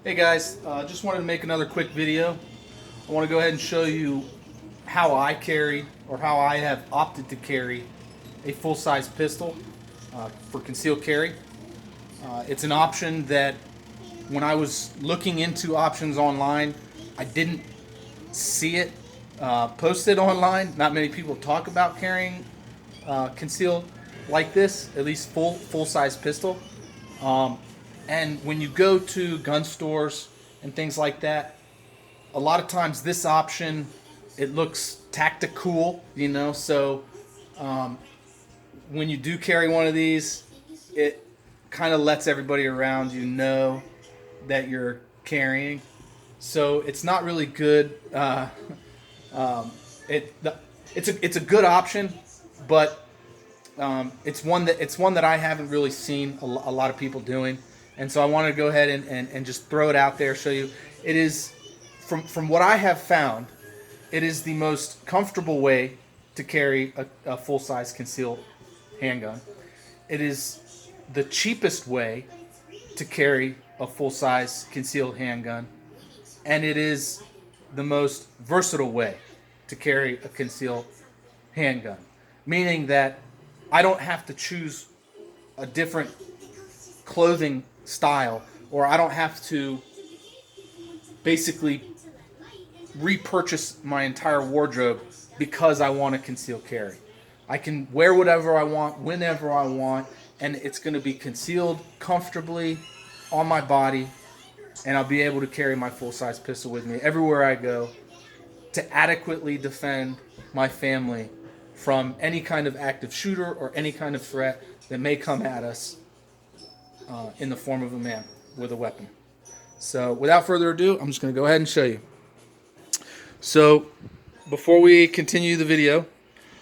Hey guys, just wanted to make another quick video. I want to go ahead and show you how I carry, or how I have opted to carry, a full-size pistol for concealed carry. It's an option that when I was looking into options online, I didn't see it posted online. Not many people talk about carrying concealed like this, at least full-size pistol. And when you go to gun stores and things like that, a lot of times this option, it looks tactical, you know. So when you do carry one of these, it kind of lets everybody around you know that you're carrying. So it's not really good. It's a good option, but it's one that I haven't really seen a lot of people doing, and so I want to go ahead and just throw it out there, show you. It is, from what I have found, it is the most comfortable way to carry a full-size concealed handgun. It is the cheapest way to carry a full-size concealed handgun, and it is the most versatile way to carry a concealed handgun, meaning that I don't have to choose a different clothing style, or I don't have to basically repurchase my entire wardrobe because I want to conceal carry. I can wear whatever I want, whenever I want, and it's going to be concealed comfortably on my body, and I'll be able to carry my full-size pistol with me everywhere I go to adequately defend my family from any kind of active shooter or any kind of threat that may come at us in the form of a man with a weapon. So without further ado, I'm just going to go ahead and show you. So before we continue the video,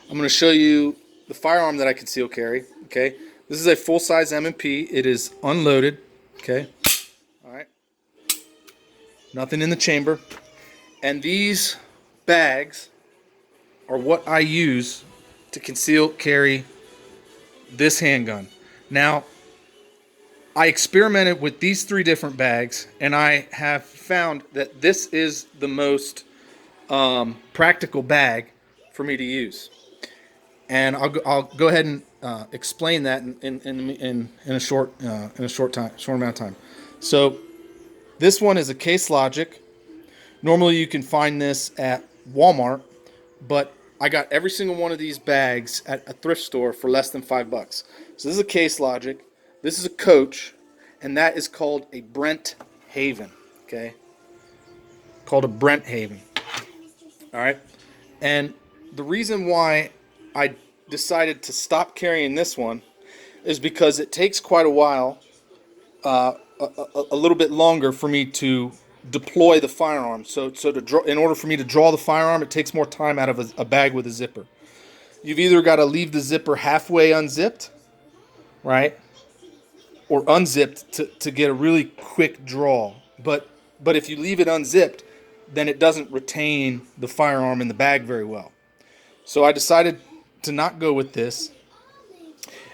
I'm going to show you the firearm that I conceal carry. Okay, this is a full-size M&P. It is unloaded. Okay, all right, nothing in the chamber, and these bags are what I use to conceal carry this handgun. Now, I experimented with these three different bags, and I have found that this is the most practical bag for me to use. And I'll go ahead and explain that in a short amount of time. So this one is a Case Logic. Normally you can find this at Walmart, but I got every single one of these bags at a thrift store for less than $5. So this is a Case Logic. This is a Coach, and that is called a Brent Haven. Okay, called a Brent Haven. All right, and the reason why I decided to stop carrying this one is because it takes quite a while, a little bit longer for me to deploy the firearm. So to draw, in order for me to draw the firearm, it takes more time out of a bag with a zipper. You've either got to leave the zipper halfway unzipped, right, or unzipped to get a really quick draw. But if you leave it unzipped, then it doesn't retain the firearm in the bag very well. So I decided to not go with this.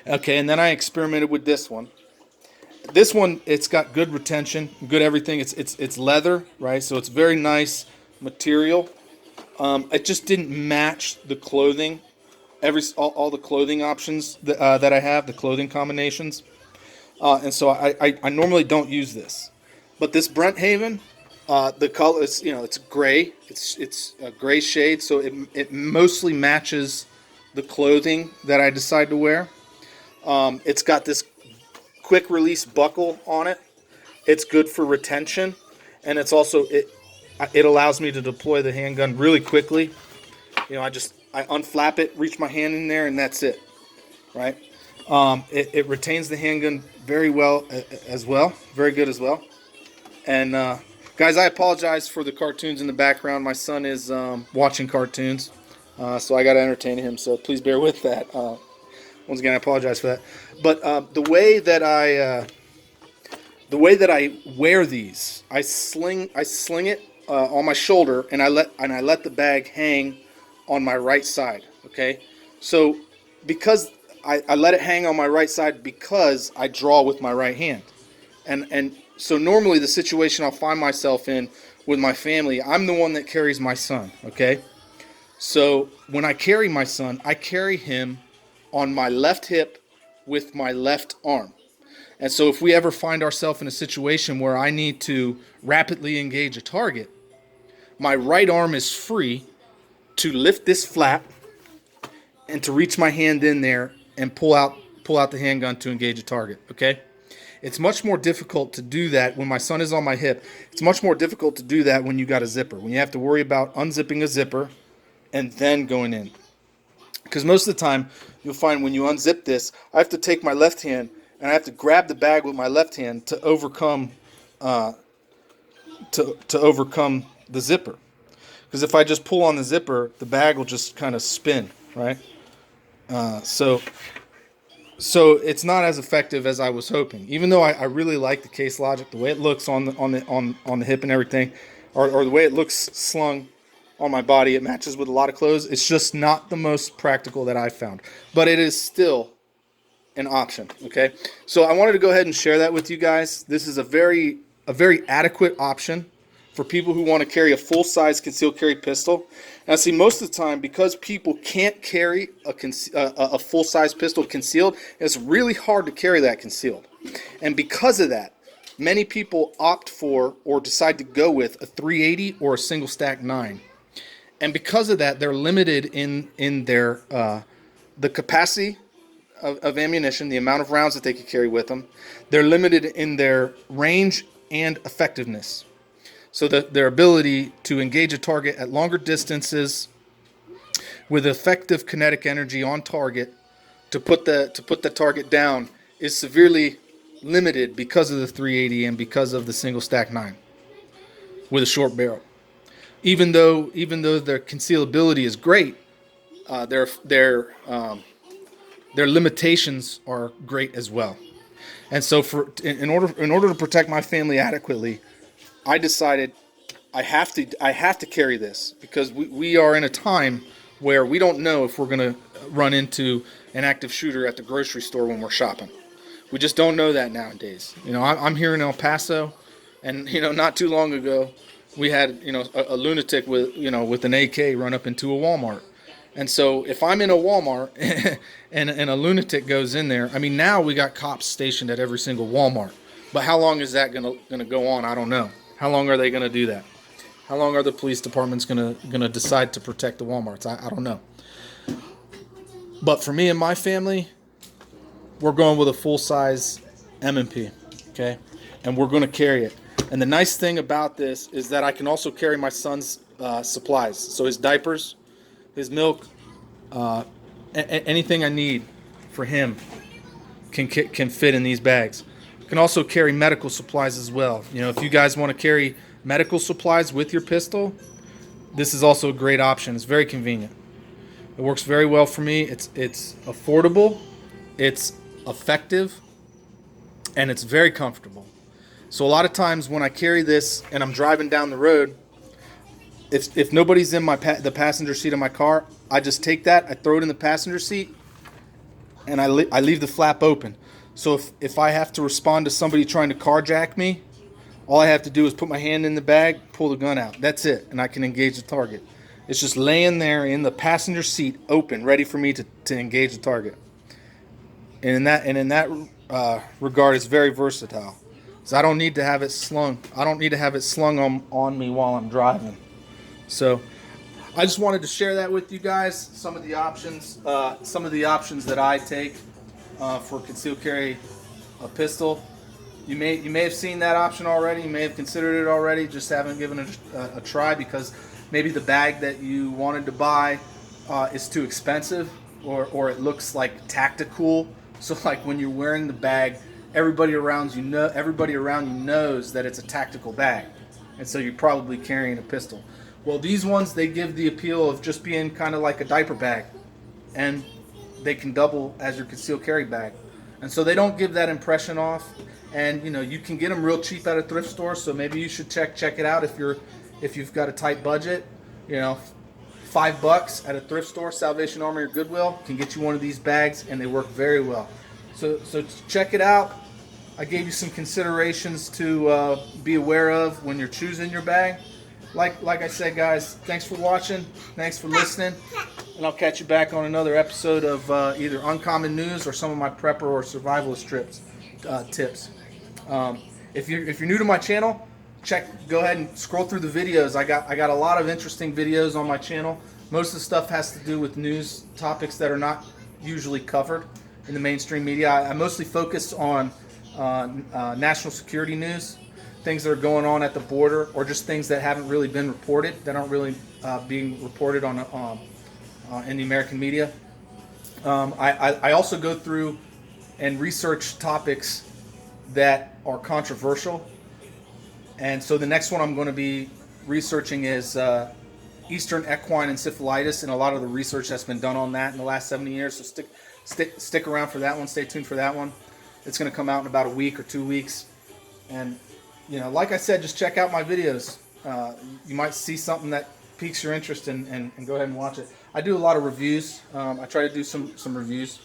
Okay, and then I experimented with this one. This one, it's got good retention, good everything. It's leather, right? So it's very nice material. It just didn't match the clothing, all the clothing options that I have, the clothing combinations. And so I normally don't use this. But this Brent Haven, the color is, it's gray. It's a gray shade, so it mostly matches the clothing that I decide to wear. It's got this quick release buckle on it. It's good for retention, and it's also it allows me to deploy the handgun really quickly. I unflap it, reach my hand in there, and that's it. Right? It retains the handgun very well as well, very good as well. And guys, I apologize for the cartoons in the background. My son is watching cartoons, so I got to entertain him. So please bear with that. Once again, I apologize for that. But the way that I wear these, I sling it on my shoulder, and I let the bag hang on my right side. Okay, so because I let it hang on my right side because I draw with my right hand, and So normally the situation I'll find myself in with my family, I'm the one that carries my son, okay? So when I carry my son, I carry him on my left hip with my left arm. And so if we ever find ourselves in a situation where I need to rapidly engage a target, my right arm is free to lift this flap and to reach my hand in there and pull out the handgun to engage a target, okay? It's much more difficult to do that when my son is on my hip. It's much more difficult to do that when you got a zipper, when you have to worry about unzipping a zipper and then going in. Because most of the time, you'll find when you unzip this, I have to take my left hand and I have to grab the bag with my left hand to overcome to overcome the zipper. Because if I just pull on the zipper, the bag will just kind of spin, right? So it's not as effective as I was hoping. Even though I really like the Case Logic, the way it looks on the hip and everything, or the way it looks slung on my body, it matches with a lot of clothes. It's just not the most practical that I've found, but it is still an option. Okay, so I wanted to go ahead and share that with you guys. This is a very adequate option for people who want to carry a full-size concealed carry pistol. Now, see, most of the time, because people can't carry a full-size pistol concealed, it's really hard to carry that concealed. And because of that, many people opt for or decide to go with a 380 or a single stack 9. And because of that, they're limited in their the capacity of ammunition, the amount of rounds that they could carry with them. They're limited in their range and effectiveness. So their ability to engage a target at longer distances with effective kinetic energy on target to put the target down is severely limited because of the 380 and because of the single stack 9 with a short barrel. Even though their concealability is great, their limitations are great as well. And so in order to protect my family adequately, I decided I have to carry this because we are in a time where we don't know if we're going to run into an active shooter at the grocery store when we're shopping. We just don't know that nowadays. You know, I'm here in El Paso, and not too long ago we had a lunatic with an AK run up into a Walmart. And so if I'm in a Walmart and a lunatic goes in there, I mean, now we got cops stationed at every single Walmart. But how long is that gonna go on? I don't know. How long are they gonna do that? How long are the police departments gonna decide to protect the Walmarts? I don't know. But for me and my family, we're going with a full-size M&P, okay? And we're gonna carry it. And the nice thing about this is that I can also carry my son's supplies. So his diapers, his milk, anything I need for him can fit in these bags. You can also carry medical supplies as well. If you guys want to carry medical supplies with your pistol, this is also a great option. It's very convenient. It works very well for me. It's affordable, it's effective, and it's very comfortable. So a lot of times when I carry this and I'm driving down the road, if nobody's in the passenger seat of my car, I just take that, I throw it in the passenger seat, and I leave the flap open. So if I have to respond to somebody trying to carjack me, all I have to do is put my hand in the bag, pull the gun out. That's it, and I can engage the target. It's just laying there in the passenger seat, open, ready for me to engage the target. And in that regard, it's very versatile. So I don't need to have it slung. I don't need to have it slung on me while I'm driving. So I just wanted to share that with you guys. Some of the options that I take for concealed carry a pistol. You may have seen that option already. You may have considered it already. Just haven't given it a try because maybe the bag that you wanted to buy is too expensive, or it looks like tactical. So like when you're wearing the bag, everybody around you knows that it's a tactical bag, and so you're probably carrying a pistol. Well, these ones, they give the appeal of just being kind of like a diaper bag, and they can double as your concealed carry bag. And so they don't give that impression off. And you can get them real cheap at a thrift store, so maybe you should check it out if you've got a tight budget. $5 at a thrift store, Salvation Army or Goodwill can get you one of these bags, and they work very well. So check it out. I gave you some considerations to be aware of when you're choosing your bag. Like I said, guys, thanks for watching. Thanks for listening. And I'll catch you back on another episode of either Uncommon News or some of my prepper or survivalist tips. If you're new to my channel, go ahead and scroll through the videos. I got a lot of interesting videos on my channel. Most of the stuff has to do with news topics that are not usually covered in the mainstream media. I mostly focus on national security news, things that are going on at the border, or just things that haven't really been reported, that aren't really being reported on in the American media. I also go through and research topics that are controversial. And so the next one I'm going to be researching is Eastern equine encephalitis, and a lot of the research that's been done on that in the last 70 years. So stick around for that one. Stay tuned for that one. It's going to come out in about a week or 2 weeks. And, like I said, just check out my videos. You might see something that piques your interest and go ahead and watch it. I do a lot of reviews. I try to do some reviews.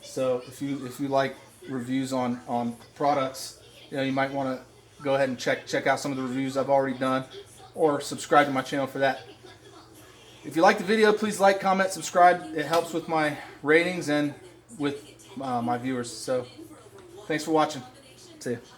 So if you like reviews on products, you might want to go ahead and check out some of the reviews I've already done, or subscribe to my channel for that. If you like the video, please like, comment, subscribe. It helps with my ratings and with my viewers. So thanks for watching. See ya.